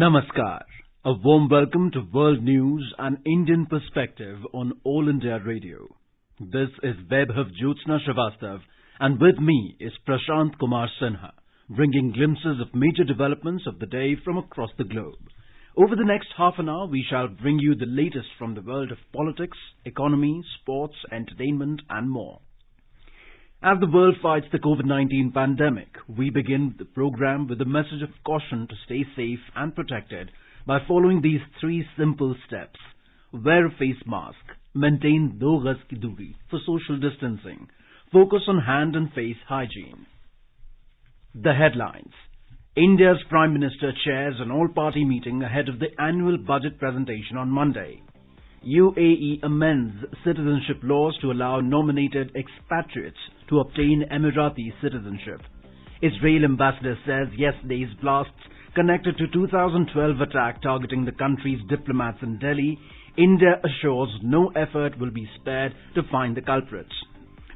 Namaskar. A warm welcome to World News and Indian Perspective on All India Radio. This is Vaibhav Jyotsna Srivastav, and with me is Prashant Kumar Sinha, bringing glimpses of major developments of the day from across the globe. Over the next half an hour, we shall bring you the latest from the world of politics, economy, sports, entertainment, and more. As the world fights the COVID-19 pandemic, we begin the program with a message of caution to stay safe and protected by following these three simple steps. Wear a face mask, maintain 2 gaz ki duri for social distancing, focus on hand and face hygiene. The headlines. India's Prime Minister chairs an all-party meeting ahead of the annual budget presentation on Monday. UAE amends citizenship laws to allow nominated expatriates to obtain Emirati Citizenship. Israel ambassador says yesterday's blasts connected to 2012 attack targeting the country's diplomats in Delhi. India assures no effort will be spared to find the culprits.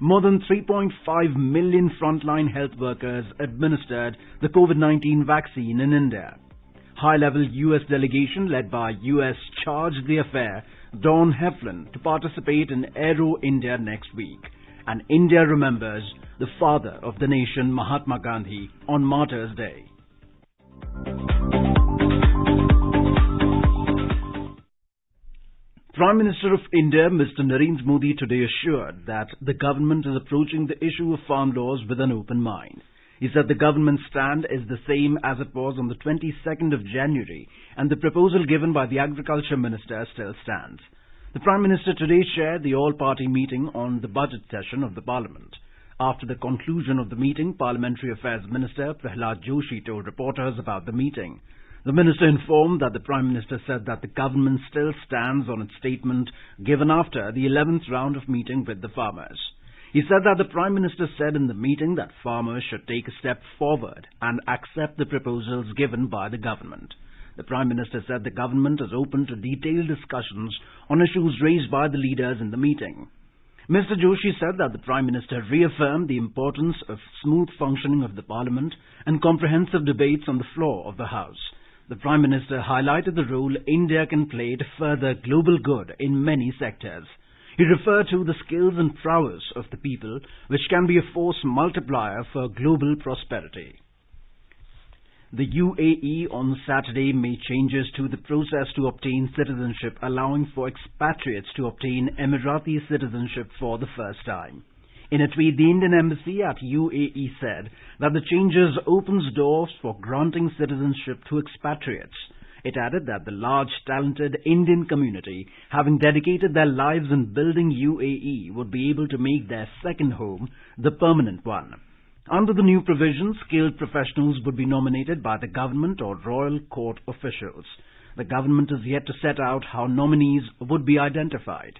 More than 3.5 million frontline health workers administered the COVID-19 vaccine in India. High-level U.S. delegation led by U.S. Chargé d'Affaires Don Heflin to participate in Aero India next week. And India remembers the father of the nation, Mahatma Gandhi, on Martyrs' Day. Prime Minister of India, Mr. Narendra Modi, today assured that the government is approaching the issue of farm laws with an open mind. He said the government's stand is the same as it was on the 22nd of January, and the proposal given by the Agriculture Minister still stands. The Prime Minister today chaired the all-party meeting on the budget session of the Parliament. After the conclusion of the meeting, Parliamentary Affairs Minister Prahlad Joshi told reporters about the meeting. The minister informed that the Prime Minister said that the government still stands on its statement given after the 11th round of meeting with the farmers. He said that the Prime Minister said in the meeting that farmers should take a step forward and accept the proposals given by the government. The Prime Minister said the government is open to detailed discussions on issues raised by the leaders in the meeting. Mr. Joshi said that the Prime Minister reaffirmed the importance of smooth functioning of the Parliament and comprehensive debates on the floor of the House. The Prime Minister highlighted the role India can play to further global good in many sectors. He referred to the skills and prowess of the people, which can be a force multiplier for global prosperity. The UAE on Saturday made changes to the process to obtain citizenship, allowing for expatriates to obtain Emirati citizenship for the first time. In a tweet, the Indian Embassy at UAE said that the changes opens doors for granting citizenship to expatriates. It added that the large, talented Indian community, having dedicated their lives in building UAE, would be able to make their second home the permanent one. Under the new provisions, skilled professionals would be nominated by the government or royal court officials. The government is yet to set out how nominees would be identified.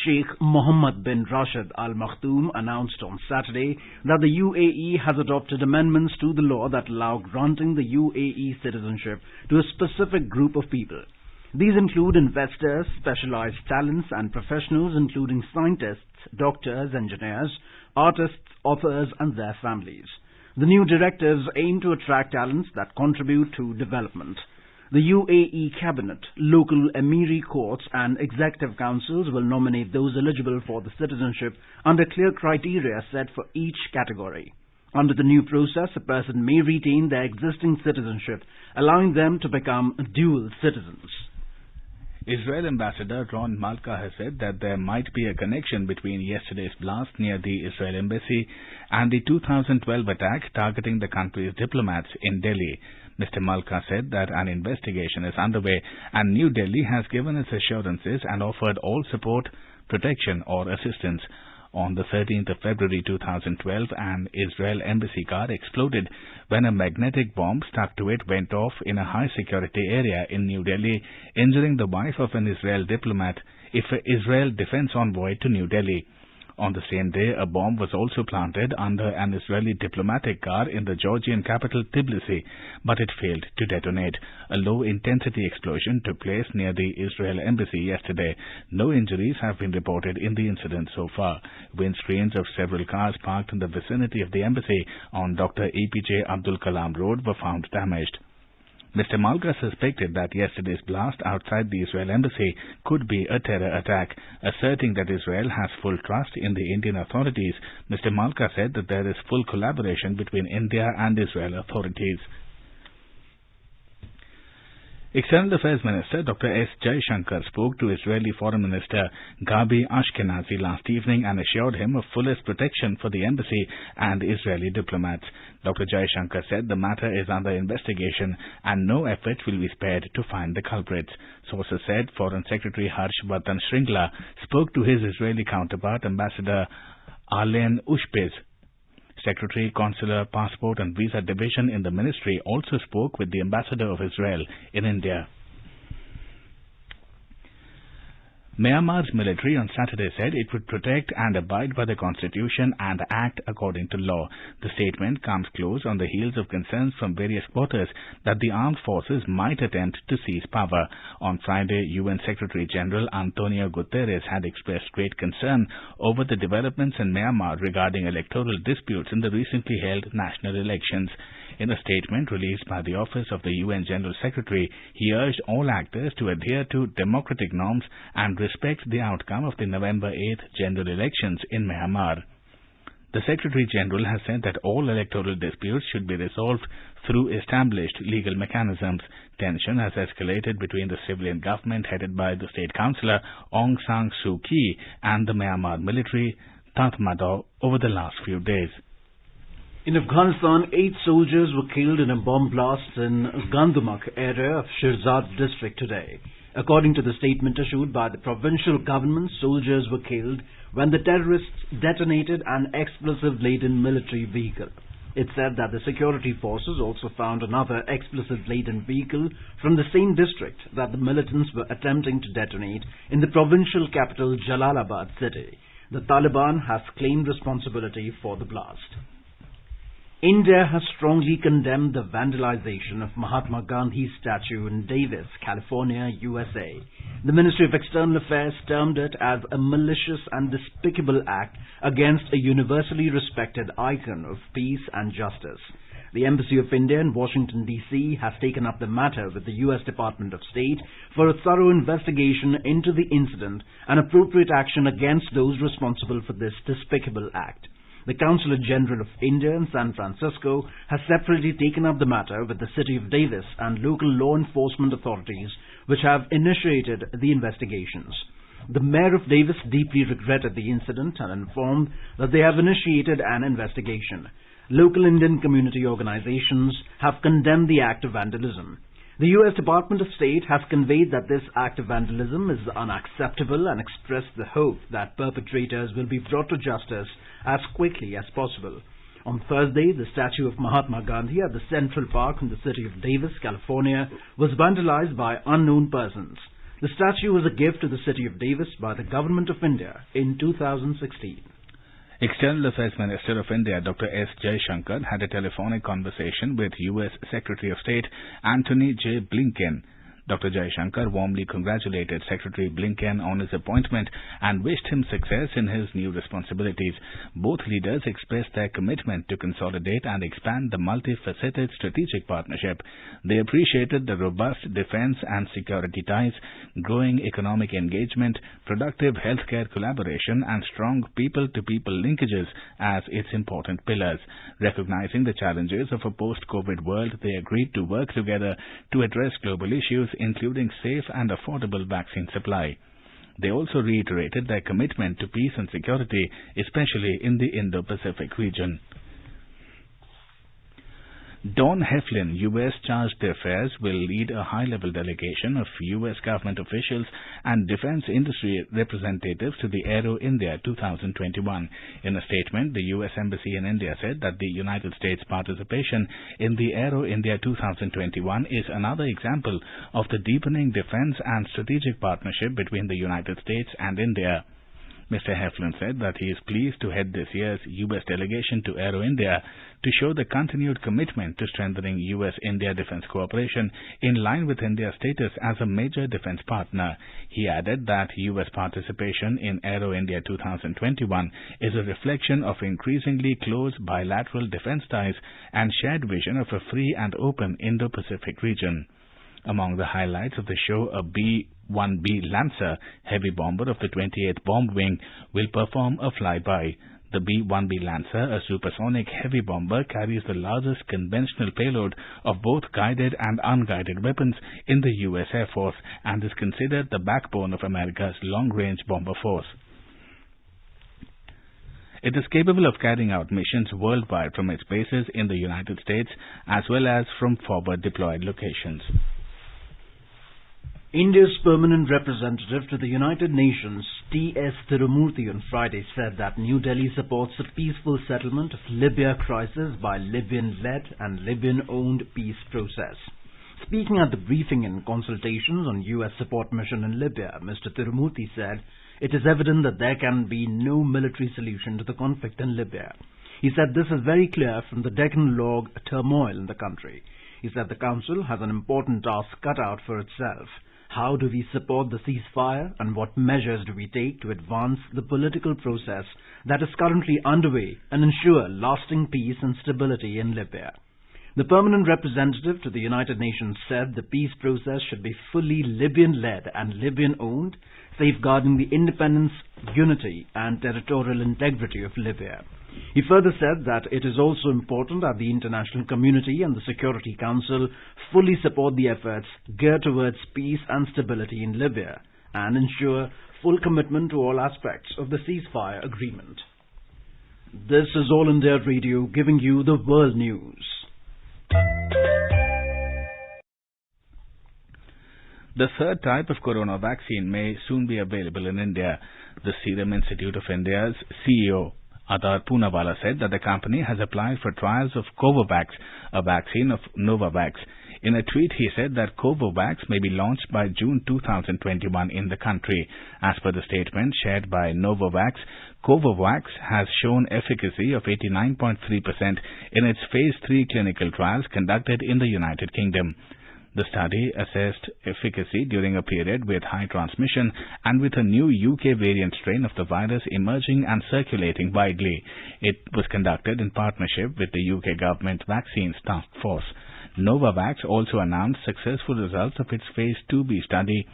Sheikh Mohammed bin Rashid Al Maktoum announced on Saturday that the UAE has adopted amendments to the law that allow granting the UAE citizenship to a specific group of people. These include investors, specialized talents and professionals including scientists, doctors, engineers, artists, authors and their families. The new directives aim to attract talents that contribute to development. The UAE Cabinet, local Emiri courts and executive councils will nominate those eligible for the citizenship under clear criteria set for each category. Under the new process, a person may retain their existing citizenship, allowing them to become dual citizens. Israel Ambassador Ron Malka has said that there might be a connection between yesterday's blast near the Israel Embassy and the 2012 attack targeting the country's diplomats in Delhi. Mr. Malka said that an investigation is underway and New Delhi has given its assurances and offered all support, protection or assistance. On the 13th of February 2012, an Israel embassy car exploded when a magnetic bomb stuck to it went off in a high-security area in New Delhi, injuring the wife of an Israel diplomat, Israel defense envoy to New Delhi. On the same day, a bomb was also planted under an Israeli diplomatic car in the Georgian capital Tbilisi, but it failed to detonate. A low-intensity explosion took place near the Israel embassy yesterday. No injuries have been reported in the incident so far. Windscreens of several cars parked in the vicinity of the embassy on Dr. APJ Abdul Kalam Road were found damaged. Mr. Malka suspected that yesterday's blast outside the Israel embassy could be a terror attack. Asserting that Israel has full trust in the Indian authorities, Mr. Malka said that there is full collaboration between India and Israel authorities. External Affairs Minister Dr. S. Jaishankar spoke to Israeli Foreign Minister Gabi Ashkenazi last evening and assured him of fullest protection for the embassy and Israeli diplomats. Dr. Jaishankar said the matter is under investigation and no effort will be spared to find the culprits. Sources said Foreign Secretary Harsh Vardhan Shringla spoke to his Israeli counterpart Ambassador Arlen Ushpiz. Secretary, Consular, Passport and Visa Division in the ministry also spoke with the Ambassador of Israel in India. Myanmar's military on Saturday said it would protect and abide by the constitution and act according to law. The statement comes close on the heels of concerns from various quarters that the armed forces might attempt to seize power. On Friday, UN Secretary General Antonio Guterres had expressed great concern over the developments in Myanmar regarding electoral disputes in the recently held national elections. In a statement released by the Office of the UN General Secretary, he urged all actors to adhere to democratic norms and respect the outcome of the November 8th general elections in Myanmar. The Secretary General has said that all electoral disputes should be resolved through established legal mechanisms. Tension has escalated between the civilian government headed by the State Councillor Aung San Suu Kyi and the Myanmar military Tatmadaw over the last few days. In Afghanistan, 8 soldiers were killed in a bomb blast in Gandumak area of Shirzad district today. According to the statement issued by the provincial government, soldiers were killed when the terrorists detonated an explosive-laden military vehicle. It said that the security forces also found another explosive-laden vehicle from the same district that the militants were attempting to detonate in the provincial capital Jalalabad city. The Taliban has claimed responsibility for the blast. India has strongly condemned the vandalization of Mahatma Gandhi's statue in Davis, California, USA. The Ministry of External Affairs termed it as a malicious and despicable act against a universally respected icon of peace and justice. The Embassy of India in Washington, D.C. has taken up the matter with the U.S. Department of State for a thorough investigation into the incident and appropriate action against those responsible for this despicable act. The Consulate General of India in San Francisco has separately taken up the matter with the City of Davis and local law enforcement authorities, which have initiated the investigations. The Mayor of Davis deeply regretted the incident and informed that they have initiated an investigation. Local Indian community organizations have condemned the act of vandalism. The U.S. Department of State has conveyed that this act of vandalism is unacceptable and expressed the hope that perpetrators will be brought to justice as quickly as possible. On Thursday, the statue of Mahatma Gandhi at the Central Park in the city of Davis, California, was vandalized by unknown persons. The statue was a gift to the city of Davis by the Government of India in 2016. External Affairs Minister of India Dr. S. Jaishankar had a telephonic conversation with U.S. Secretary of State Antony J. Blinken. Dr. Jaishankar warmly congratulated Secretary Blinken on his appointment and wished him success in his new responsibilities. Both leaders expressed their commitment to consolidate and expand the multifaceted strategic partnership. They appreciated the robust defense and security ties, growing economic engagement, productive healthcare collaboration, and strong people-to-people linkages as its important pillars. Recognizing the challenges of a post-COVID world, they agreed to work together to address global issues, including safe and affordable vaccine supply. They also reiterated their commitment to peace and security, especially in the Indo-Pacific region. Don Heflin, U.S. Chargé d'Affaires, will lead a high-level delegation of U.S. government officials and defense industry representatives to the Aero India 2021. In a statement, the U.S. Embassy in India said that the United States participation in the Aero India 2021 is another example of the deepening defense and strategic partnership between the United States and India. Mr. Heflin said that he is pleased to head this year's U.S. delegation to Aero India to show the continued commitment to strengthening U.S.-India defense cooperation in line with India's status as a major defense partner. He added that U.S. participation in Aero India 2021 is a reflection of increasingly close bilateral defense ties and shared vision of a free and open Indo-Pacific region. Among the highlights of the show, a B-1B Lancer heavy bomber of the 28th Bomb Wing will perform a flyby. The B-1B Lancer, a supersonic heavy bomber, carries the largest conventional payload of both guided and unguided weapons in the U.S. Air Force and is considered the backbone of America's long-range bomber force. It is capable of carrying out missions worldwide from its bases in the United States as well as from forward deployed locations. India's permanent representative to the United Nations, T.S. Tirumurthy, on Friday said that New Delhi supports a peaceful settlement of Libya crisis by Libyan-led and Libyan-owned peace process. Speaking at the briefing and consultations on U.S. support mission in Libya, Mr. Tirumurthy said, "It is evident that there can be no military solution to the conflict in Libya." He said this is very clear from the Deccan log turmoil in the country. He said the Council has an important task cut out for itself. How do we support the ceasefire and what measures do we take to advance the political process that is currently underway and ensure lasting peace and stability in Libya? The permanent representative to the United Nations said the peace process should be fully Libyan-led and Libyan-owned, safeguarding the independence, unity and territorial integrity of Libya. He further said that it is also important that the international community and the Security Council fully support the efforts geared towards peace and stability in Libya and ensure full commitment to all aspects of the ceasefire agreement. This is All India Radio giving you the world news. The third type of corona vaccine may soon be available in India. The Serum Institute of India's CEO, Adar Poonawalla, said that the company has applied for trials of Covovax, a vaccine of Novavax. In a tweet, he said that Covovax may be launched by June 2021 in the country. As per the statement shared by Novavax, Covovax has shown efficacy of 89.3% in its Phase 3 clinical trials conducted in the United Kingdom. The study assessed efficacy during a period with high transmission and with a new UK variant strain of the virus emerging and circulating widely. It was conducted in partnership with the UK government Vaccines Task Force. Novavax also announced successful results of its Phase 2B study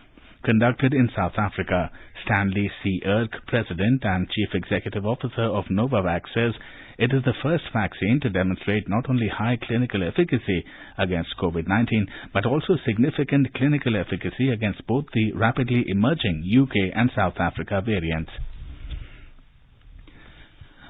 conducted in South Africa. Stanley C. Erck, President and Chief Executive Officer of Novavax, says it is the first vaccine to demonstrate not only high clinical efficacy against COVID-19, but also significant clinical efficacy against both the rapidly emerging UK and South Africa variants.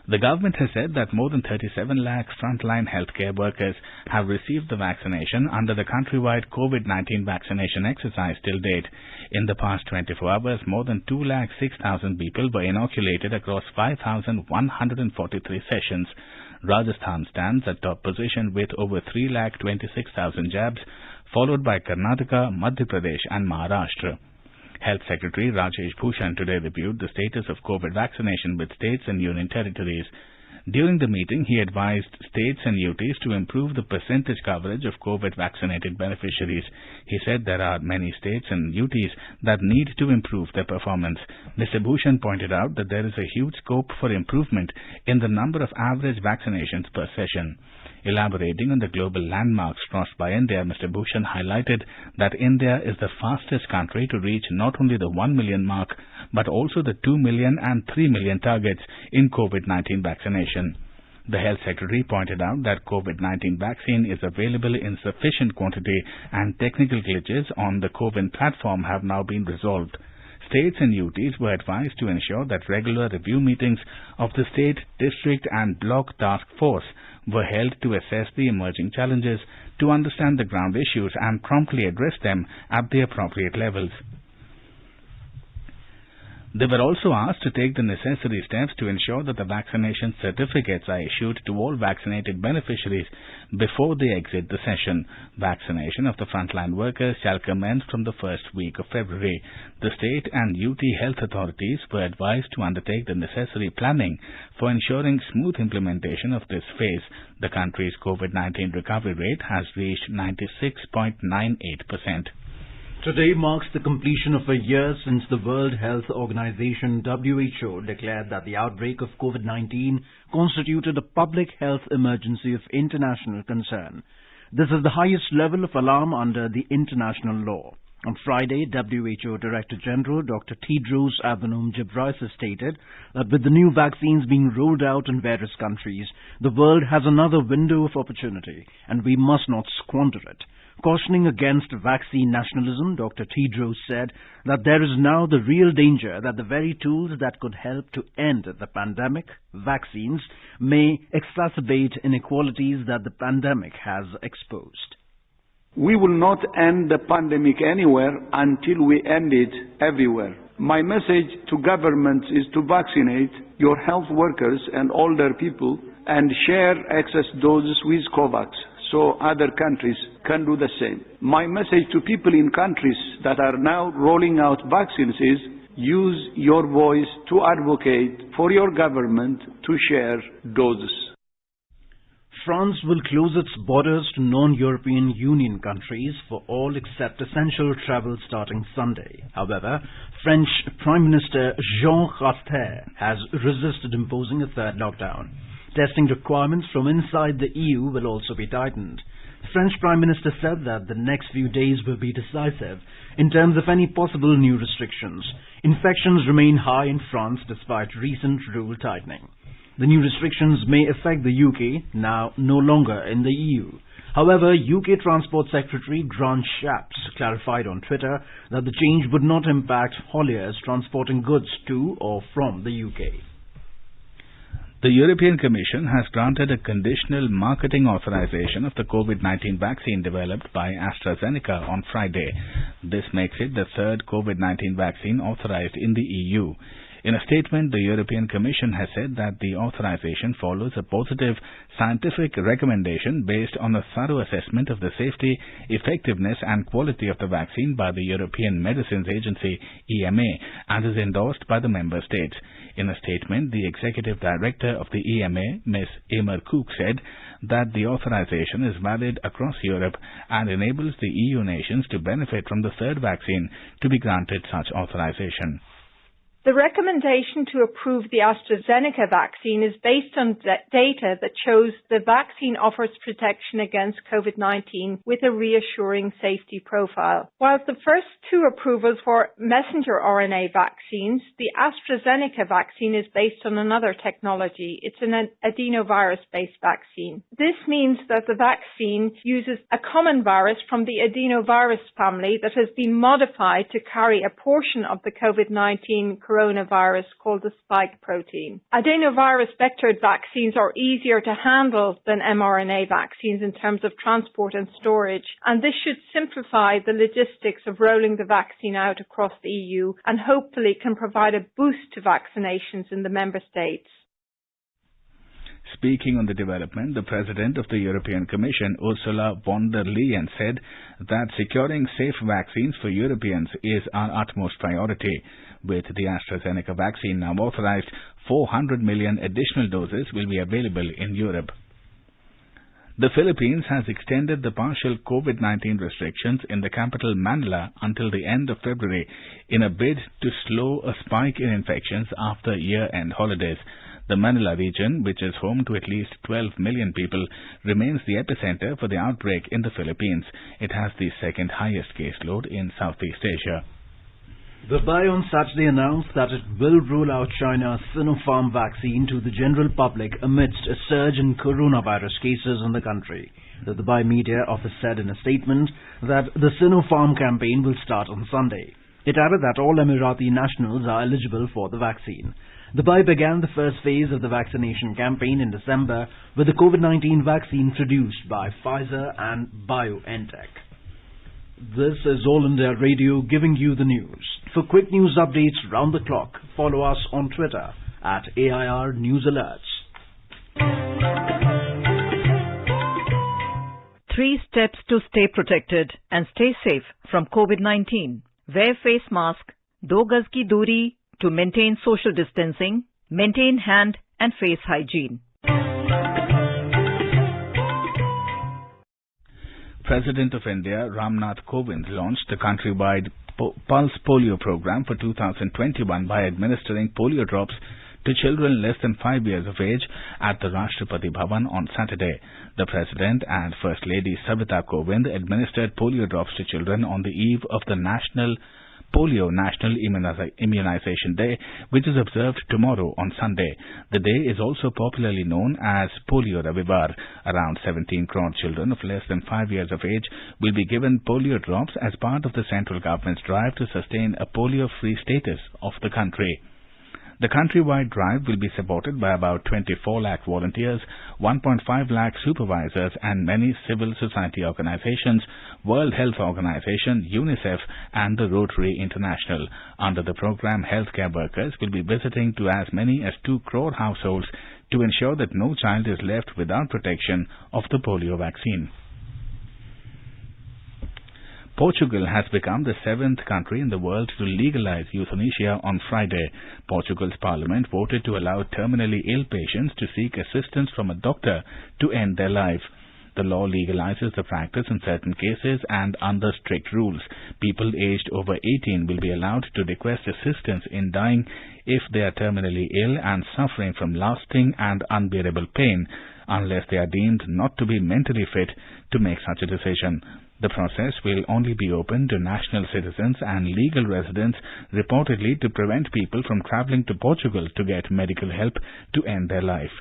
The government has said that more than 37 lakh frontline healthcare workers have received the vaccination under the countrywide COVID-19 vaccination exercise till date. In the past 24 hours, more than 206,000 people were inoculated across 5,143 sessions. Rajasthan stands at top position with over 3,26,000 jabs, followed by Karnataka, Madhya Pradesh and Maharashtra. Health Secretary Rajesh Bhushan today reviewed the status of COVID vaccination with states and union territories. During the meeting, he advised states and UTs to improve the percentage coverage of COVID-vaccinated beneficiaries. He said there are many states and UTs that need to improve their performance. Mr. Bhushan pointed out that there is a huge scope for improvement in the number of average vaccinations per session. Elaborating on the global landmarks crossed by India, Mr. Bhushan highlighted that India is the fastest country to reach not only the 1 million mark, but also the 2 million and 3 million targets in COVID-19 vaccination. The Health Secretary pointed out that COVID-19 vaccine is available in sufficient quantity and technical glitches on the CoWIN platform have now been resolved. States and UTs were advised to ensure that regular review meetings of the state, district and block task force were held to assess the emerging challenges, to understand the ground issues and promptly address them at the appropriate levels. They were also asked to take the necessary steps to ensure that the vaccination certificates are issued to all vaccinated beneficiaries before they exit the session. Vaccination of the frontline workers shall commence from the first week of February. The state and UT health authorities were advised to undertake the necessary planning for ensuring smooth implementation of this phase. The country's COVID-19 recovery rate has reached 96.98%. Today marks the completion of a year since the World Health Organization (WHO) declared that the outbreak of COVID-19 constituted a public health emergency of international concern. This is the highest level of alarm under the international law. On Friday, WHO Director General Dr. Tedros Adhanom Ghebreyesus stated that with the new vaccines being rolled out in various countries, the world has another window of opportunity and we must not squander it. Cautioning against vaccine nationalism, Dr. Tedros said that there is now the real danger that the very tools that could help to end the pandemic, vaccines, may exacerbate inequalities that the pandemic has exposed. We will not end the pandemic anywhere until we end it everywhere. My message to governments is to vaccinate your health workers and older people and share excess doses with COVAX, so other countries can do the same. My message to people in countries that are now rolling out vaccines is use your voice to advocate for your government to share doses. France will close its borders to non-European Union countries for all except essential travel starting Sunday. However, French Prime Minister Jean Castex has resisted imposing a third lockdown. Testing requirements from inside the EU will also be tightened. The French Prime Minister said that the next few days will be decisive in terms of any possible new restrictions. Infections remain high in France despite recent rule tightening. The new restrictions may affect the UK, now no longer in the EU. However, UK Transport Secretary Grant Shapps clarified on Twitter that the change would not impact hauliers transporting goods to or from the UK. The European Commission has granted a conditional marketing authorization of the COVID-19 vaccine developed by AstraZeneca on Friday. This makes it the third COVID-19 vaccine authorized in the EU. In a statement, the European Commission has said that the authorization follows a positive scientific recommendation based on a thorough assessment of the safety, effectiveness and quality of the vaccine by the European Medicines Agency (EMA) and is endorsed by the member states. In a statement, the Executive Director of the EMA, Ms. Emer Cook, said that the authorization is valid across Europe and enables the EU nations to benefit from the third vaccine to be granted such authorization. The recommendation to approve the AstraZeneca vaccine is based on data that shows the vaccine offers protection against COVID-19 with a reassuring safety profile. While the first two approvals for messenger RNA vaccines, the AstraZeneca vaccine is based on another technology. It's an adenovirus-based vaccine. This means that the vaccine uses a common virus from the adenovirus family that has been modified to carry a portion of the COVID-19 coronavirus called the spike protein. Adenovirus vectored vaccines are easier to handle than mRNA vaccines in terms of transport and storage, and this should simplify the logistics of rolling the vaccine out across the EU and hopefully can provide a boost to vaccinations in the member states. Speaking on the development, the President of the European Commission, Ursula von der Leyen, said that securing safe vaccines for Europeans is our utmost priority. With the AstraZeneca vaccine now authorized, 400 million additional doses will be available in Europe. The Philippines has extended the partial COVID-19 restrictions in the capital Manila until the end of February in a bid to slow a spike in infections after year-end holidays. The Manila region, which is home to at least 12 million people, remains the epicenter for the outbreak in the Philippines. It has the second highest caseload in Southeast Asia. The Dubai on Saturday announced that it will roll out China's Sinopharm vaccine to the general public amidst a surge in coronavirus cases in the country. The Dubai media office said in a statement that the Sinopharm campaign will start on Sunday. It added that all Emirati nationals are eligible for the vaccine. Dubai began the first phase of the vaccination campaign in December with the COVID-19 vaccine produced by Pfizer and BioNTech. This is All India Radio giving you the news. For quick news updates round the clock, follow us on Twitter at AIR News Alerts. 3 steps to stay protected and stay safe from COVID-19. Wear face mask, 2 gaz ki duri to maintain social distancing, maintain hand and face hygiene. President of India, Ramnath Kovind, launched the countrywide Pulse Polio program for 2021 by administering polio drops to children less than 5 years of age at the Rashtrapati Bhavan on Saturday. The President and First Lady Savita Kovind administered polio drops to children on the eve of the National Immunization Day, which is observed tomorrow on Sunday. The day is also popularly known as Polio Ravivar. Around 17 crore children of less than 5 years of age will be given polio drops as part of the central government's drive to sustain a polio-free status of the country. The countrywide drive will be supported by about 24 lakh volunteers, 1.5 lakh supervisors and many civil society organizations, World Health Organization, UNICEF and the Rotary International. Under the program, healthcare workers will be visiting to as many as 2 crore households to ensure that no child is left without protection of the polio vaccine. Portugal has become the 7th country in the world to legalize euthanasia on Friday. Portugal's parliament voted to allow terminally ill patients to seek assistance from a doctor to end their life. The law legalizes the practice in certain cases and under strict rules. People aged over 18 will be allowed to request assistance in dying if they are terminally ill and suffering from lasting and unbearable pain, unless they are deemed not to be mentally fit to make such a decision. The process will only be open to national citizens and legal residents, reportedly to prevent people from travelling to Portugal to get medical help to end their life.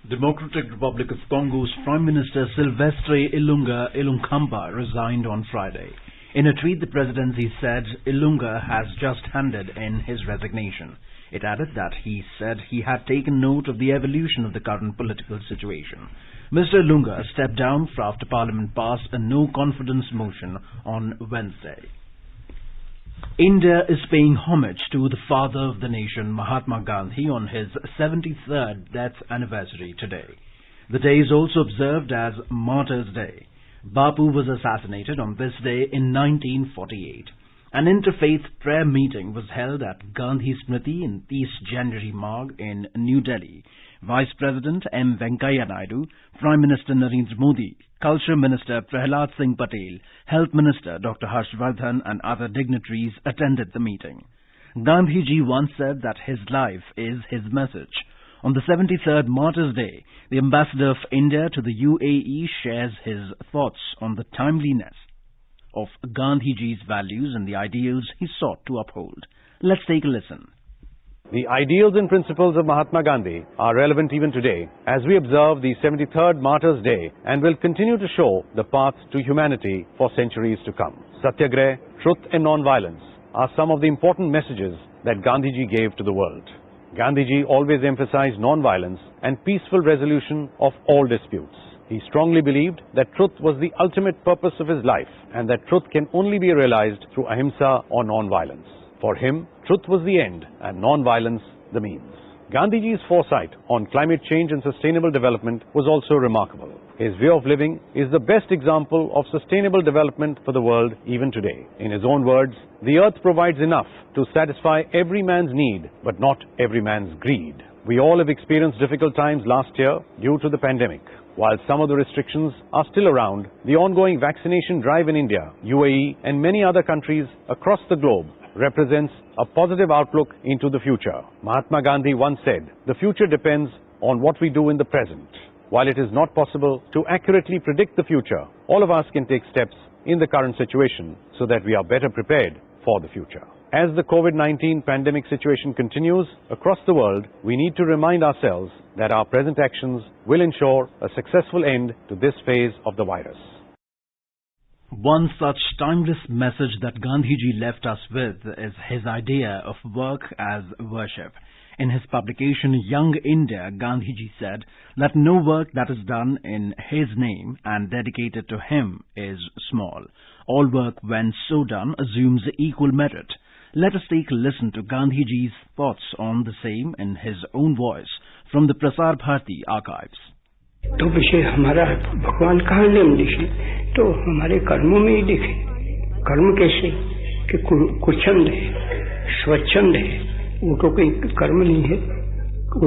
Democratic Republic of Congo's Prime Minister Sylvestre Ilongkampa resigned on Friday. In a tweet, the presidency said Ilunga has just handed in his resignation. It added that he said he had taken note of the evolution of the current political situation. Mr. Ilunga stepped down after Parliament passed a no-confidence motion on Wednesday. India is paying homage to the father of the nation, Mahatma Gandhi, on his 73rd death anniversary today. The day is also observed as Martyrs' Day. Bapu was assassinated on this day in 1948. An interfaith prayer meeting was held at Gandhi Smriti in East January Marg in New Delhi. Vice President M. Venkaiah Naidu, Prime Minister Narendra Modi, Culture Minister Prahlad Singh Patel, Health Minister Dr. Harshvardhan and other dignitaries attended the meeting. Gandhiji once said that his life is his message. On the 73rd Martyrs' Day, the Ambassador of India to the UAE shares his thoughts on the timeliness of Gandhiji's values and the ideals he sought to uphold. Let's take a listen. The ideals and principles of Mahatma Gandhi are relevant even today as we observe the 73rd Martyrs' Day and will continue to show the path to humanity for centuries to come. Satyagrah, truth and non-violence are some of the important messages that Gandhiji gave to the world. Gandhiji always emphasized non-violence and peaceful resolution of all disputes. He strongly believed that truth was the ultimate purpose of his life and that truth can only be realized through ahimsa or non-violence. For him, truth was the end and non-violence the means. Gandhiji's foresight on climate change and sustainable development was also remarkable. His way of living is the best example of sustainable development for the world even today. In his own words, the earth provides enough to satisfy every man's need, but not every man's greed. We all have experienced difficult times last year due to the pandemic. While some of the restrictions are still around, the ongoing vaccination drive in India, UAE and many other countries across the globe represents a positive outlook into the future. Mahatma Gandhi once said, "The future depends on what we do in the present." While it is not possible to accurately predict the future, all of us can take steps in the current situation so that we are better prepared for the future. As the COVID-19 pandemic situation continues across the world, we need to remind ourselves that our present actions will ensure a successful end to this phase of the virus. One such timeless message that Gandhiji left us with is his idea of work as worship. In his publication Young India, Gandhiji said that no work that is done in his name and dedicated to him is small. All work, when so done, assumes equal merit. Let us take a listen to Gandhiji's thoughts on the same in his own voice from the Prasar Bharati archives. तो विषय हमारा भगवान कहाँ नियम लिखे, तो हमारे कर्मों में ही लिखे। कर्म कैसे कि कुछंद है, स्वच्छंद है, वो तो कोई कर्म नहीं है,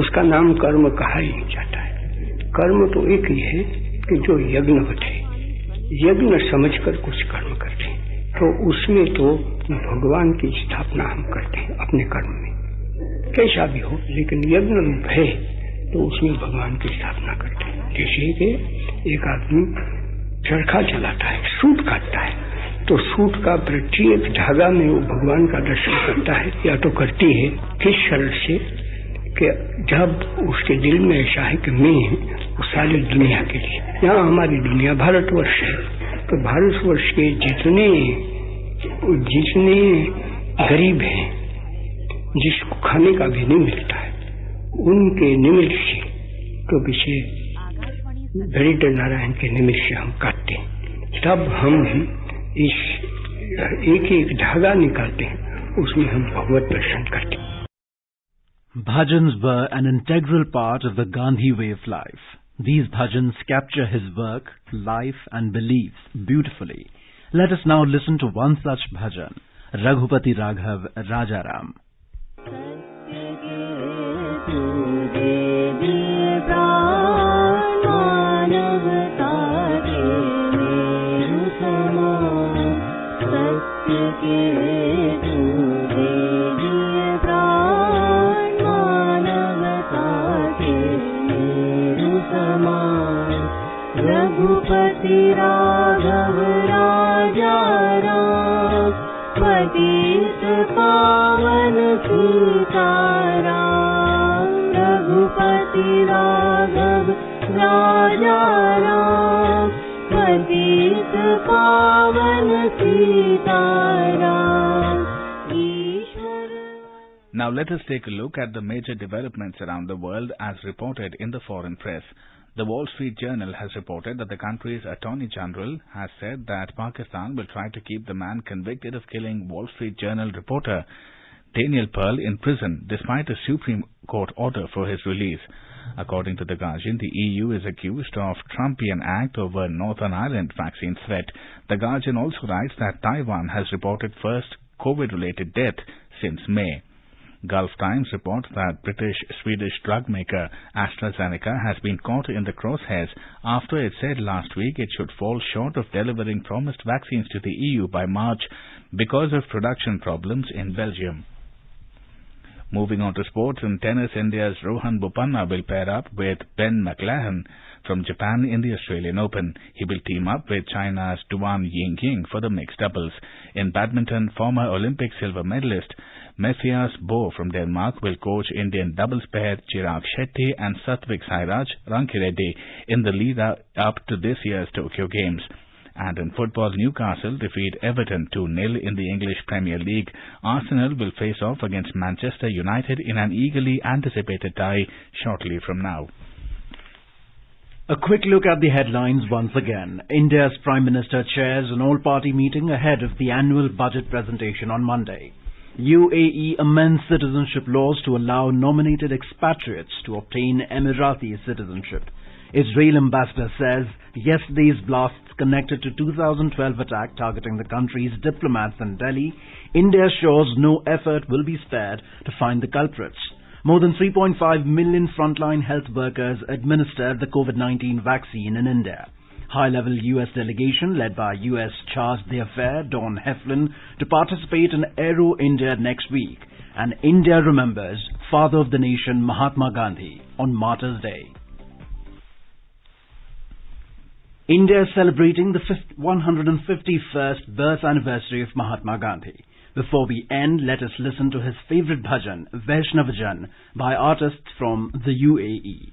उसका नाम कर्म कहा ही नहीं जाता है। कर्म तो एक ही है कि जो यज्ञवत है, यज्ञ समझकर कुछ कर्म करते हैं, तो उसमें तो भगवान की स्थापना हम करते हैं अपने कर्म में, कैसा भी हो, लेकिन यज्ञ रूप है तो उसमें भगवान की स्थापना करते हैं। जैसे कि एक आदमी चरखा चलाता है, सूत काटता है, तो सूत का प्रत्येक धागा में वो भगवान का दर्शन करता है या तो करती है। किस शर्त से कि जब उसके दिल में ऐसा है कि मैं वो सारी दुनिया के लिए, यहाँ हमारी दुनिया भारतवर्ष है, तो भारतवर्ष के जितने गरीब हैं, जिसको खाने का भी नहीं मिलता है, उनके निमित्त से तो विषय दरिद्र नारायण के निमित्त से हम काटते हैं, तब हम इस एक धागा निकालते हैं, उसमें हम भगवत दर्शन करते हैं। Bhajans were an integral part of the Gandhi way of life. These bhajans capture his work, life and beliefs beautifully. Let us now listen to one such bhajan, Raghupati Raghav Rajaram. Raghupati Raghav राजा राम, पतित पावन सीताराम। रघुपति राघव राजा राम, पतित पावन Sitaram. Now let us take a look at the major developments around the world as reported in the foreign press. The Wall Street Journal has reported that the country's Attorney General has said that Pakistan will try to keep the man convicted of killing Wall Street Journal reporter Daniel Pearl in prison despite a Supreme Court order for his release. According to The Guardian, the EU is accused of Trumpian act over Northern Ireland vaccine threat. The Guardian also writes that Taiwan has reported first COVID-related death since May. Gulf Times reports that British-Swedish drug maker AstraZeneca has been caught in the crosshairs after it said last week it should fall short of delivering promised vaccines to the EU by March because of production problems in Belgium. Moving on to sports, in tennis, India's Rohan Bopanna will pair up with Ben McLaren from Japan in the Australian Open. He will team up with China's Duan Yingying for the mixed doubles. In badminton, former Olympic silver medalist Matthias Bo from Denmark will coach Indian doubles pair Chirag Shetty and Satvik Sairaj Rankireddy in the lead up to this year's Tokyo Games. And in football, Newcastle defeat Everton 2-0 in the English Premier League. Arsenal will face off against Manchester United in an eagerly anticipated tie shortly from now. A quick look at the headlines once again. India's Prime Minister chairs an all-party meeting ahead of the annual budget presentation on Monday. UAE amends citizenship laws to allow nominated expatriates to obtain Emirati citizenship. Israel ambassador says yesterday's blasts connected to 2012 attack targeting the country's diplomats in Delhi. India assures no effort will be spared to find the culprits. More than 3.5 million frontline health workers administered the COVID-19 vaccine in India. High-level U.S. delegation led by U.S. Charge d'Affaires Don Heflin to participate in Aero India next week. And India remembers Father of the Nation Mahatma Gandhi on Martyrs' Day. India is celebrating the 151st birth anniversary of Mahatma Gandhi. Before we end, let us listen to his favorite bhajan, Vaishnavajan, by artists from the UAE.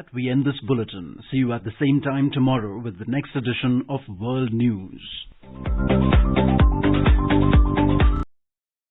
that, we end this bulletin. See you at the same time tomorrow with the next edition of World News.